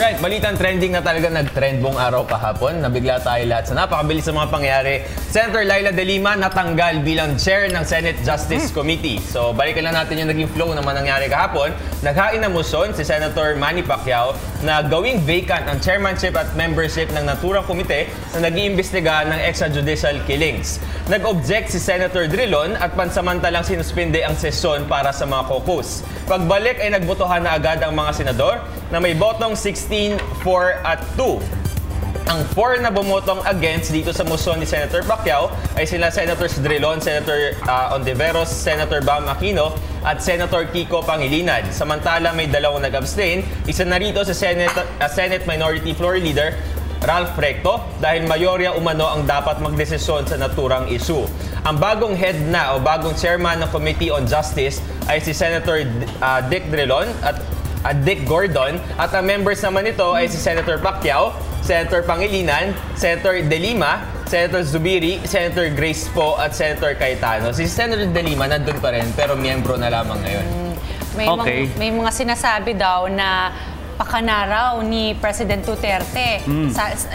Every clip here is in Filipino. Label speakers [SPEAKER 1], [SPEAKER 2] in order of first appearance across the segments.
[SPEAKER 1] Alright, balitang trending na talaga nag-trend buong araw kahapon. Nabigla tayo lahat sa napakabilis sa mga pangyayari. Senator Laila De Lima natanggal bilang chair ng Senate Justice Committee. So, balikan lang natin yung naging flow naman nangyari kahapon. Naghain na muson si Senator Manny Pacquiao na gawing vacant ang chairmanship at membership ng naturang komite na nag-iimbestiga ng extrajudicial killings. Nag-object si Senator Drilon at pansamantalang sinuspinde ang sesyon para sa mga caucus. Pagbalik ay nagbotohan na agad ang mga senador na may botong 16, 4 at 2. Ang 4 na bumotong against dito sa motion ni Senator Pacquiao ay sila Senators Drilon, Senator Ontiveros, Senator Bam Aquino at Senator Kiko Pangilinan. Samantala may dalawang nag-abstain. Isa na rito sa Senate Minority Floor Leader Ralph Recto dahil mayorya umano ang dapat magdesisyon sa naturang issue. Ang bagong head na o bagong chairman ng Committee on Justice ay si Senator Dick Drilon at Dick Gordon at ang members naman nito ay si Senator Pacquiao, Senator Pangilinan, Senator De Lima, Senator Zubiri, Senator Grace Poe at Senator Cayetano. Si Senator De Lima nandun pa rin pero miyembro na lamang ngayon.
[SPEAKER 2] May mga sinasabi daw na pakanaraw ni President Duterte.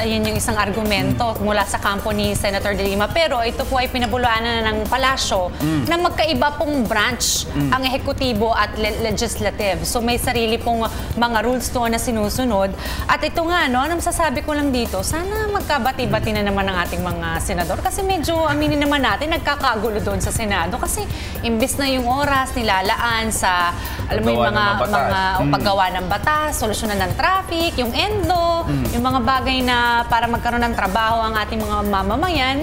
[SPEAKER 2] Yun yung isang argumento mula sa kampo ni Senator De Lima. Pero ito po ay pinabuluan na ng palasyo na magkaiba pong branch ang ehekutibo at legislative. So may sarili pong mga rules doon na sinusunod. At ito nga, no, anong sasabi ko lang dito, sana magkabati-bati na naman ang ating mga senador. Kasi medyo, aminin naman natin, nagkakagulo doon sa Senado. Kasi imbis na yung oras nilalaan sa, alam mo yung mga paggawa ng batas, solusyonan ng traffic, yung endo, yung mga bagay na para magkaroon ng trabaho ang ating mga mamamayan,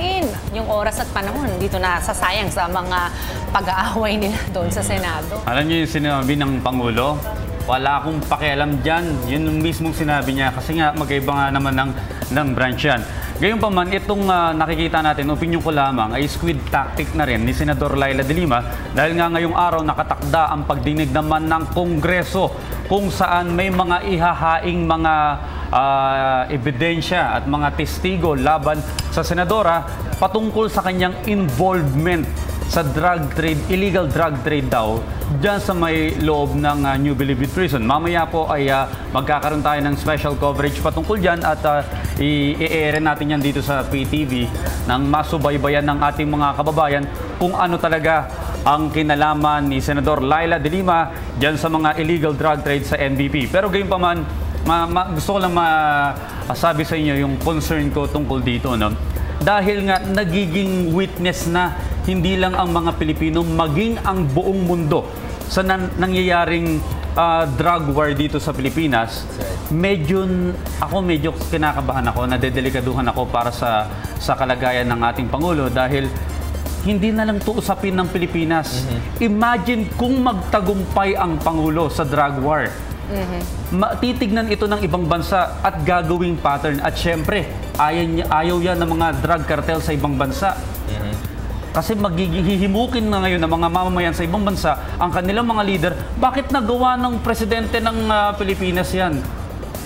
[SPEAKER 2] yung oras at panahon dito na sasayang sa mga pag-aaway nila doon sa Senado.
[SPEAKER 3] Alam niyo yung sinabi ng Pangulo? Wala akong pakialam dyan. Yun yung mismong sinabi niya. Kasi nga, magkaiba nga naman ng branch yan. Gayunpaman, itong nakikita natin, opinion ko lamang, ay squid tactic na rin ni Senador Laila De Lima dahil nga ngayong araw nakatakda ang pagdinig naman ng Kongreso kung saan may mga ihahaing mga ebidensya at mga testigo laban sa senadora patungkol sa kanyang involvement sa drug trade, illegal drug trade daw, dyan sa may loob ng New Bilibid Prison. Mamaya po ay magkakaroon tayo ng special coverage patungkol dyan at i-air natin yan dito sa PTV nang masubaybayan ng ating mga kababayan kung ano talaga ang kinalaman ni Senador Laila De Lima dyan sa mga illegal drug trade sa NBP. Pero gayon pa man, gusto ko lang masabi sa inyo yung concern ko tungkol dito. No? Dahil nga nagiging witness na hindi lang ang mga Pilipino, maging ang buong mundo sa nangyayaring drug war dito sa Pilipinas, medyo kinakabahan ako, nadedelikaduhan ako para sa kalagayan ng ating Pangulo dahil hindi na lang ito usapin ng Pilipinas. Imagine kung magtagumpay ang Pangulo sa drug war. Titignan ito ng ibang bansa at gagawing pattern. At syempre, ayaw yan ng mga drug cartel sa ibang bansa. Kasi maghihimukin na ngayon ng mga mamamayan sa ibang bansa ang kanilang mga leader. Bakit nagawa ng presidente ng Pilipinas yan?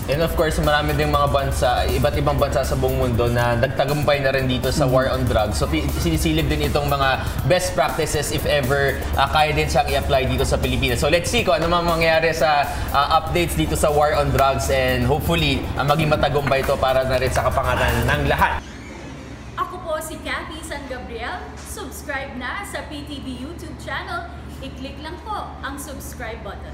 [SPEAKER 1] And of course, marami ding mga bansa, iba't ibang bansa sa buong mundo na nagtagumpay na rin dito sa war on drugs. So sinisilip din itong mga best practices if ever kaya din siyang i-apply dito sa Pilipinas. So let's see kung ano mga mangyayari sa updates dito sa war on drugs and hopefully maging matagumpay ito para na rin sa kapangatan ng lahat.
[SPEAKER 4] Ako po si Cathy San Gabriel. Subscribe na sa PTV YouTube channel. I-click lang po ang subscribe button.